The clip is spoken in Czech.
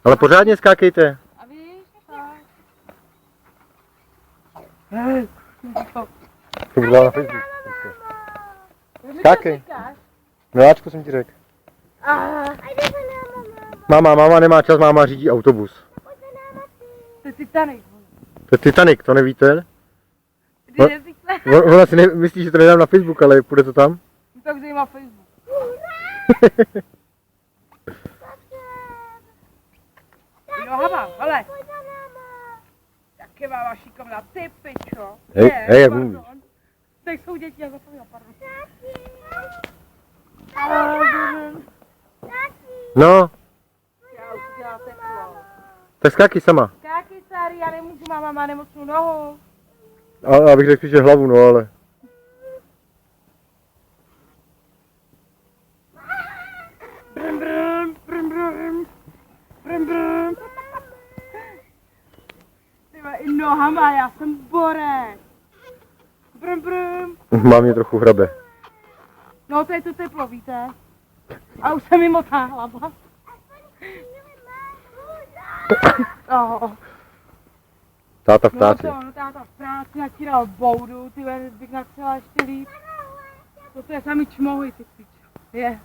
Ale pořádně skákejte. A víš, To budu dát na Facebook. Skákej. Miláčku jsem ti řekl. Máma nemá čas, máma řídí autobus. To je Titanic. To je Titanic, to nevíte? Kdy nezvykne? Ona si myslí, že to nedám na Facebook, ale půjde to tam? Tak zajímá Facebook. No hava, hele. Jak je máma šikovná, ty pičo. Hej, jak umíš. Teď jsou děti, já zapomněla, pardon. No, Já už dělám teplo. tak skákej sama. Skáky, Sari, já nemůžu, máma má nemocnou nohu. Abych řekl spíš hlavu, no ale. Brum, brum, brum, brum. Brum, brum. Tyba, i nohama, já jsem borec. Brum, brum. Mám mě trochu hrabe. No to je to teplo, víte? A už se mi motá hlava. Oh. Táta v práci. No táta v práci natíral boudu, ty bych natřela ještě líp. Toto je samý čmohy, ty pičo. Je.